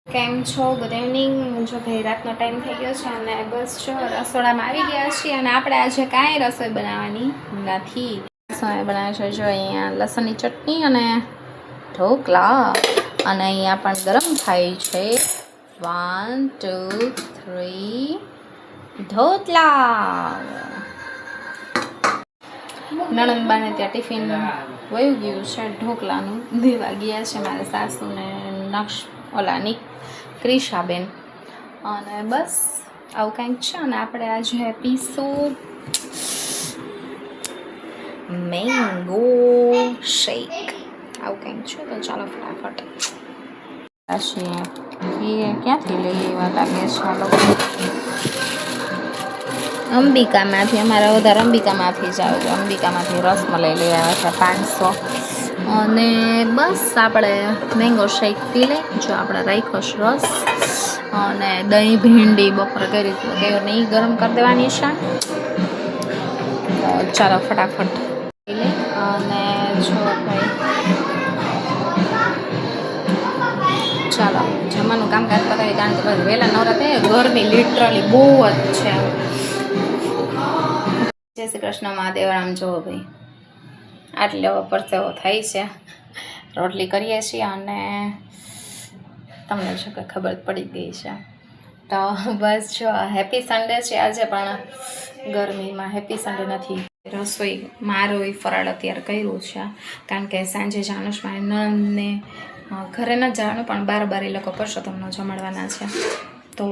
કેમ છો? Good evening. જો ભાઈ રાતનો ટાઈમ થઈ ગયો છે અને બસ જો રસોડામાં આવી ગયા છીએ અને આપણે આજે કાંઈ રસોઈ બનાવવાની નથી. રસોઈ બનાવે છે જો અહીંયા લસણની ચટણી અને ઢોકળા અને અહીંયા પણ ગરમ થાય છે. 1 2 3 ઢોકળા. નણંદબાને ત્યાં ટિફિન વયું ગયું છે ઢોકળાનું દેવા ગયા છે મારા સાસુને ઓલાની ક્રિશાબેન અને બસ આવું કંઈક છે. અને આપણે આજે પીશું મેંગો શેક આવું કંઈક છે. તો ચાલો ફટાફટ ક્યાંથી લઈ એવા લાગે છે આ લોકો. અંબિકામાંથી અમારા વધારે અંબિકામાંથી જ આવે છે. અંબિકામાંથી રસમલાઈ લઈ આવ્યા છે 500. અને બસ આપણે મેંગો શેક પી લઈ. જો આપણે રાખ્યો છે રસ અને દહીં ભીંડી બપોરે કરી કે નહીં ગરમ કરી દેવાની છે. ચાલો ફટાફટ પી લઈ. અને જો ભાઈ ચાલો જમવાનું કામકાજ પતાવી કારણ કે વહેલા નવરાત્રે ગરમી લિટરલી બહુ જ છે. જય શ્રી કૃષ્ણ મહાદેવ રામ. જો ભાઈ આટલે પરસેવો થાય છે. રોટલી કરીએ છીએ અને તમને જો કે ખબર પડી ગઈ છે. તો બસ જો હેપી સન્ડે છે આજે, પણ ગરમીમાં હેપી સન્ડે નથી. રસોઈ મારો ફરાળ અત્યારે કર્યું છે કારણ કે સાંજે જાણું છું મારી નણંદને ઘરે ન જવાનું પણ બાર એ લોકો પરસોત્તમને જમાડવાના છે તો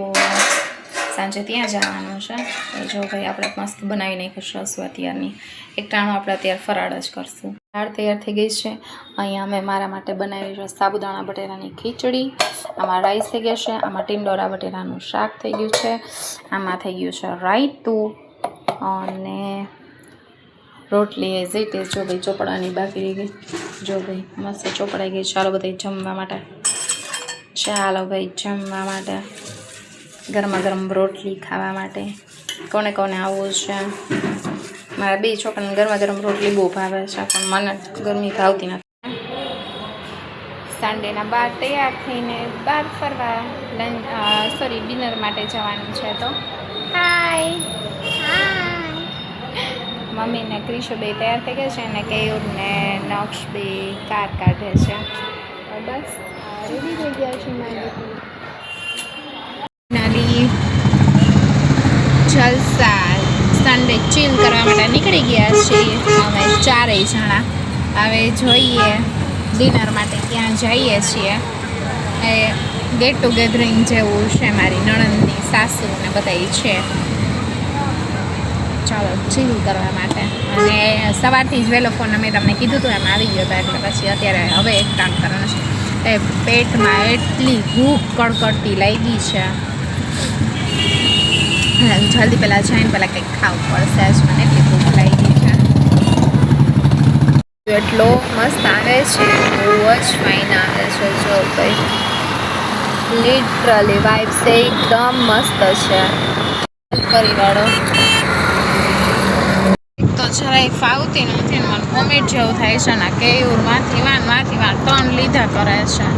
સાંજે ત્યાં જવાનું છે. જો ભાઈ આપણે મસ્ત બનાવી નાખીશું રસોઈ અત્યારની. એક ટાણું આપણે અત્યારે ફરાળ જ કરશું. દાળ તૈયાર થઈ ગઈ છે. અહીંયા અમે મારા માટે બનાવી છે સાબુદાણા બટેરાની ખીચડી. આમાં રાઈસ થઈ ગયા છે. આમાં ટીંડોરા બટેરાનું શાક થઈ ગયું છે. આમાં થઈ ગયું છે રાયતું અને રોટલી એઝ ઇટ ઇઝ. જો ભાઈ ચોપડાની બાકી રહી ગઈ. જો ભાઈ મસ્ત ચોપડાઈ ગઈ. ચાલો બધા જમવા માટે. ચાલો ભાઈ જમવા માટે. ગરમા ગરમ રોટલી ખાવા માટે. કોને કોને આવવું છે? મારા 2 છોકરાને ગરમા ગરમ રોટલી બહુ ભાવે છે પણ મને ગરમી ભાવતી નથી. સન્ડેના બાર તૈયાર થઈને બહાર ફરવા ડિનર માટે જવાનું છે. તો હાય મમ્મી ને ક્રિશુ બે તૈયાર થઈ ગયા છે અને કેયુર ને નક્ષ બે કાર કાઢે છે. બસ રેડી થઈ ગયા છે મારી નાની જલસા. સન્ડે ચીલ કરવા માટે નીકળી ગયા છીએ અમે 4 જણા. હવે જોઈએ ડિનર માટે ક્યાં જઈએ છીએ. એ ગેટ ટુગેધરિંગ જેવું છે. મારી નણંદની સાસુ ને બધા છે. ચાલો ચીલ કરવા માટે. અને સવારથી જ વહેલો ફોન અમે તમને કીધું હતું એમ આવી ગયો હતો એટલે પછી અત્યારે હવે એક કામ કરવાનું છે. એ પેટમાં એટલી ભૂખ કડકડતી લાગી છે. જલ્દી પહેલાં જઈને પહેલાં કંઈક ખાવું પડશે જ. મને એટલી ભૂખ લાગી છે. એટલો મસ્ત આવે છે. બહુ જ ફાઇન આવે છે. જો ભાઈ લિટરલી વાઇબ્સ એકદમ મસ્ત છે. પરિવાળો તો જરાય ફાવતી નથી ને મને વોમિટ જેવું થાય છે ને કેયુરમાંથી વાન 3 લીધા કરે છે.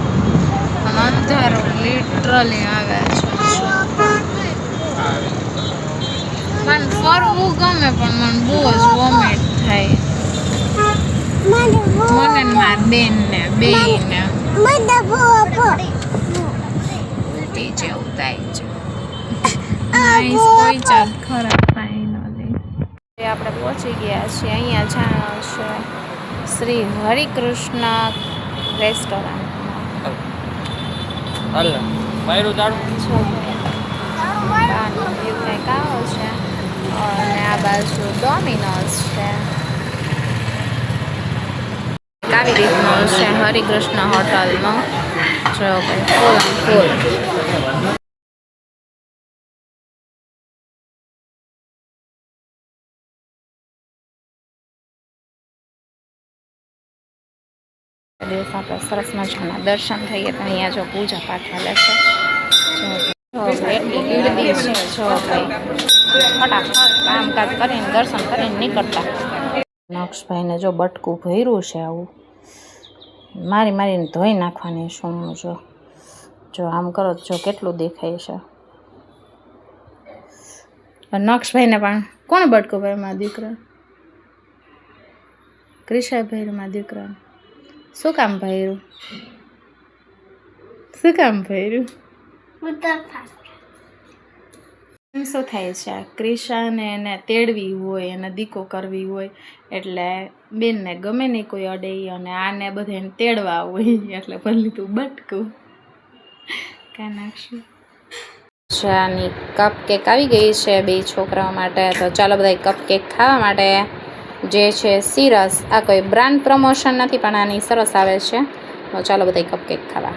અંધારો લિટરલી આવે છે. મને ફરવું ગમે પણ મને બહુ જ વોમિટ થાય. મને મારા બેનને બેયને ઉલટી જેવું થાય છે. કોઈ જાત ખરાબ થાય નથી. આપણે પહોંચી ગયા છીએ. અહીંયા જાણો છે શ્રી હરિકૃષ્ણ રેસ્ટોરન્ટમાં. કંઈક આવો છે અને આ બાજુ ડોમિનોઝ છે. આવી રીતનું છે હરિકૃષ્ણ હોટલમાં. જો ભાઈ ફૂલ દિવસ આપણે સરસ મજાના દર્શન થઈએ તો અહીંયા જો પૂજા પાઠ ચાલે છે. એટલી ગીરદી છે. જો ભાઈ ફટાફટ કામકાજ કરીને દર્શન કરીને નીકળતા. નક્ષભાઈને જો બટકું ભર્યું છે આવું મારીને ધોઈ નાખવાની શું જો જો આમ કરો જો કેટલું દેખાય છે. નક્ષભાઈને પણ કોણ બટકો ભાઈ મારા દીકરા? ક્રિશાય ભાઈ મારા દીકરા. શું કામ ભાઈ? શું કામ ભાઈ? શું થાય છે ક્રિશાને એને તેડવી હોય એને દીકો કરવી હોય એટલે બેનને ગમે નહીં કોઈ અડે અને આને બધાને તેડવા હોય એટલે ભલે તું બટકું કાંઈ નાખશું. આની કપ કેક આવી ગઈ છે બે છોકરાઓ માટે. તો ચાલો બધા કપ કેક ખાવા માટે. જે છે સિરસ, આ કોઈ બ્રાન્ડ પ્રમોશન નથી પણ આની સરસ આવે છે. તો ચાલો બધા કપ કેક ખાવા.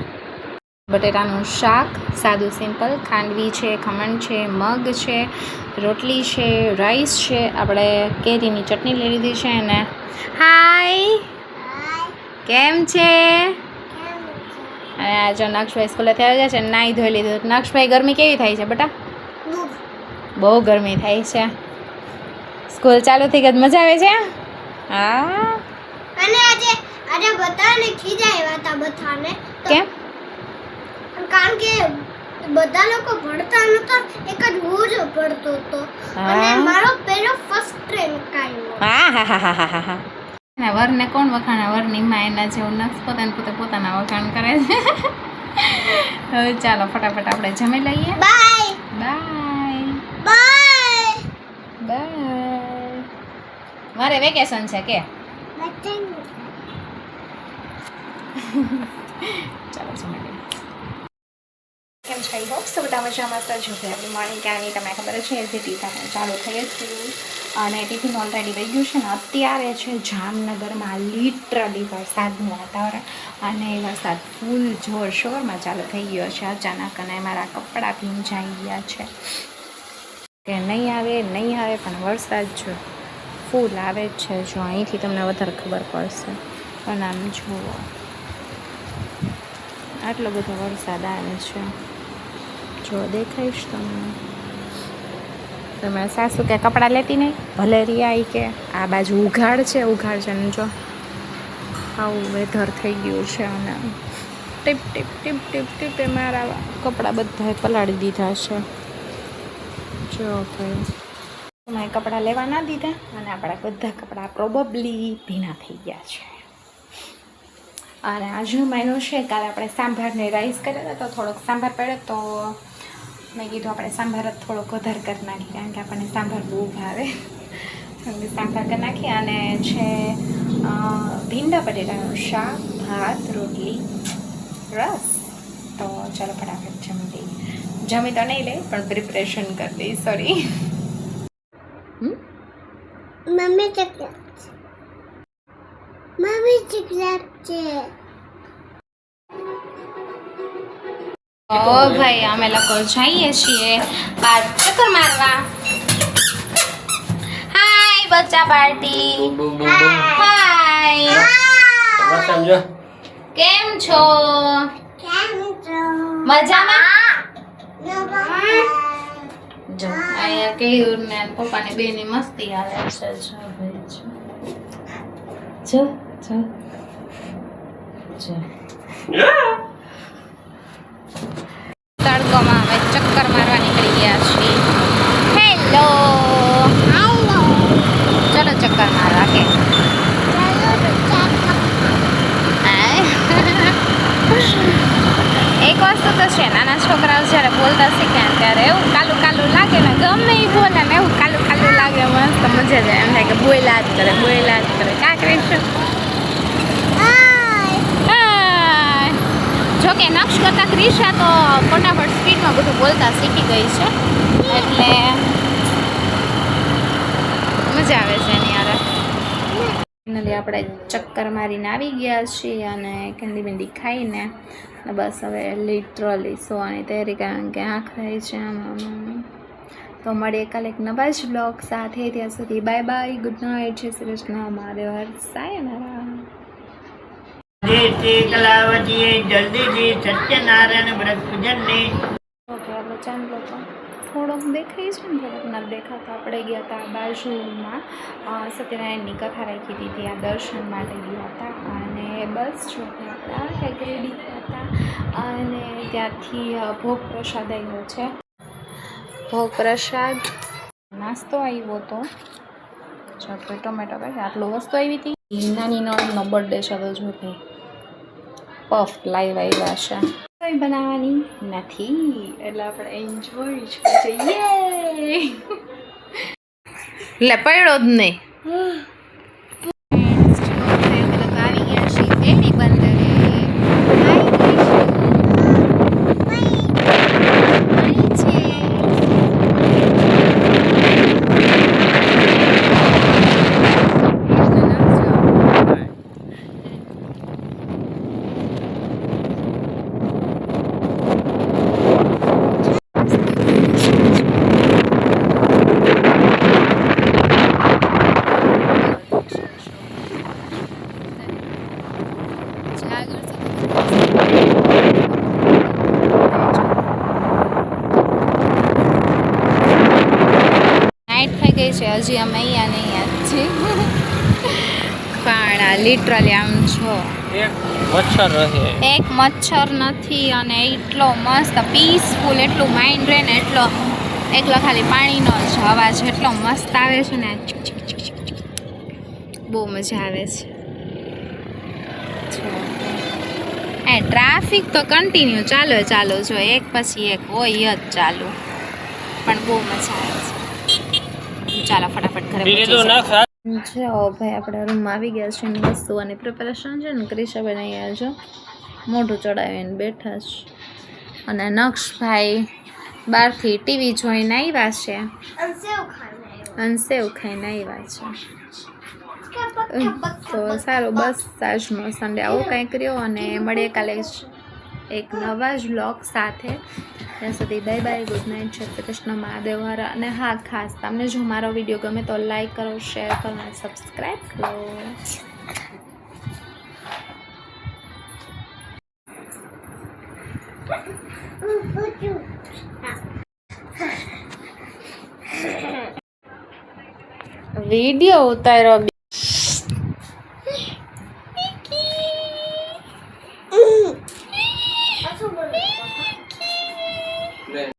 બટેટાનું શાક સાદું સિમ્પલ, ખાંડવી છે, ખમણ છે, મગ છે, રોટલી છે, રાઈસ છે, આપણે કેરીની ચટણી લઈ લીધી છે. અને હાય કેમ છે? અને આ જો નક્ષભાઈ સ્કૂલેથી આવી ગયા છે, નાહી ધોઈ લીધું. નક્ષભાઈ ગરમી કેવી થાય છે બેટા? બહુ ગરમી થાય છે. સ્કૂલ ચાલુ થઈ ગઈ મજા આવે છે? હા. અને આજે બધાને ખીજાવ્યા હતા બધાને. કેમ? કારણ કે બધા લોકો ભણતા નતા, એક જ હું જ ભણતો હતો અને મારો પહેલો ફર્સ્ટ રેન્ક આવ્યો. હા. વરને કોણ વખાણે? વરની માં એના જેવું નક્ષ પોતાના વખાણ કરે છે. હવે ચાલો ફટાફટ આપણે જમી લઈએ. Bye bye bye bye. મારે વેકેશન છે કે? ચાલો જમી લઈએ. કેમ છે? આઈ હોપ સો બધા મજામાં જ છો. આપણી મોર્નિંગ ક્યાંની તમને ખબર છે જે ટિફિન ચાલુ થઈ જ થયું અને ટિફિન ઓલરેડી વહી ગયું છે ને અત્યારે છે જામનગરમાં લિટરલી વરસાદનું વાતાવરણ અને વરસાદ ફૂલ જોરશોરમાં ચાલુ થઈ ગયો છે અચાનક. અને મારા કપડાં ભીંજાઈ ગયા છે કે નહીં આવે પણ વરસાદ જો ફૂલ આવે જ છે. જો અહીંથી તમને વધારે ખબર પડશે પણ આમ જુઓ આટલો બધો વરસાદ આવે છે. જો દેખાઈશ તમે સાસુ કે કપડાં લેતી નહીં ભલે રિયા કે આ બાજુ ઉઘાડ છે ને જો આવું વેધર થઈ ગયું છે. અને ટીપ એ મારા કપડાં બધા પલાળી દીધા છે. જો ભાઈ તમારે કપડાં લેવા ના દીધા અને આપણા બધા કપડાં પ્રોબેબલી ભીના થઈ ગયા છે. અને આજનો મહિનો છે કાલે આપણે સાંભારને રાઈસ કર્યા હતા તો થોડોક સાંભાર પડ્યો તો મેં કીધું આપણે સાંભાર જ થોડોક વધારે કરી નાખીએ કારણ કે આપણને સાંભાર બહુ ભાવે. સાંભાર કરી નાખીએ અને છે ભીંડા બટેટાનું શાક, ભાત, રોટલી, રસ. તો ચાલો ફટાફટ જમી લઈએ. જમી તો નહીં લે પણ પ્રિપરેશન કરી દઈ. સોરી મમ્મી ચોકલેટ છે. ઓ ભાઈ અમે લોકો જઈએ છીએ બાર ચક્કર મારવા. હાય બચ્ચા પાર્ટી. હાય કેમ છો? મજામાં? જો અહીંયા કેયુર ને પપ્પાની બેની મસ્તી હાલે છે. જો તડકોમાં હવે ચક્કર મારવા નીકળી ગયા છીએ. હેલો ચલો ચક્કર મારવા કે એક વસ્તુ તો છે નાના છોકરાઓ જ્યારે બોલતા શીખ્યા ત્યારે એવું કાલું લાગે ને ગમે એ બોલે ને એવું કાલું લાગે મસ્ત મજા જાય એમ થાય કે બોયલા જ કરે કાંકરી છે. જોકે નક્ષ કરતાં ક્રિશા તો ફટાફટ સ્પીડમાં બધું બોલતા શીખી ગઈ છે એટલે મજા આવે છે એની યાર. ફાઇનલી આપણે ચક્કર મારીને આવી ગયા છીએ અને કેન્ડી બેન્ડી ખાઈને બસ હવે લિટરલી સોવાની તૈયારી કારણ કે આંખ રહી છે આમ. તો મળીએ કાલે એક નવા જ બ્લોગ સાથે. ત્યાં સુધી બાય બાય, ગુડ નાઇટ, જય શ્રી કૃષ્ણ, મહાદેવ હર, સાયનારા. જલ્દી સત્યનારાયણ વ્રત પૂજન ને ઓકે આપણે ચાંદલો તો થોડોક દેખાય છે ને થોડોક ન દેખાતા આપણે ગયા હતા બાજુમાં સત્યનારાયણની કથા રાખી હતી ત્યાં દર્શન માટે ગયા હતા અને બસ જો આપણે કંઈક રેડી હતા અને ત્યાંથી ભોગ પ્રસાદ આવ્યો છે. ભોગ પ્રસાદ નાસ્તો આવ્યો હતો. ચોકલેટ ટોમેટો ભાઈ આટલું વસ્તુ આવી હતી. નાની નણંદનો બર્થડે છે તો જો ભાઈ પફ લાઈવ આવ્યા છે. કંઈ બનાવવાની નથી એટલે આપણે એન્જોય જ જઈએ. લે પડ્યો જ નહીં. આવી ગયા છીએ એની બંદરે. છે હજી અમે અહીંયા નહીં યાદ છે પણ લિટરલી આમ છો એક મચ્છર નથી અને એટલો મસ્ત પીસફુલ એટલું માઇન્ડ રહે ને એટલો એકલો ખાલી પાણીનો જ અવાજ એટલો મસ્ત આવે છે ને બહુ મજા આવે છે. ટ્રાફિક તો કન્ટિન્યુ ચાલો જો એક પછી એક હોય જ ચાલુ પણ બહુ મજા આવે છે. ચાલો ફટાફટ ઘરે જો ભાઈ આપણે રૂમમાં આવી ગયા છે ને વસ્તુઓની પ્રિપેરેશન છે ને ક્રિશાબેન અહીંયા જો મોઢું ચડાવીને બેઠા છે અને નક્ષભાઈ બહારથી ટીવી જોઈને આવ્યા છે અને સેવ ખાઈને આવ્યા છે. તો સારું બસ આજનો સન્ડે આવો કંઈક કર્યો અને મળીએ કાલે એક નવા જ વ્લોગ સાથે. ત્યાં સુધી બાય બાય, ગુડ નાઇટ, જય શ્રી કૃષ્ણ, મહાદેવ હર. અને હા ખાસ તમને જો મારો વિડીયો ગમે તો લાઈક કરો, શેર કરો અને સબસ્ક્રાઈબ કરો. વિડીયો ઉતાર્યો.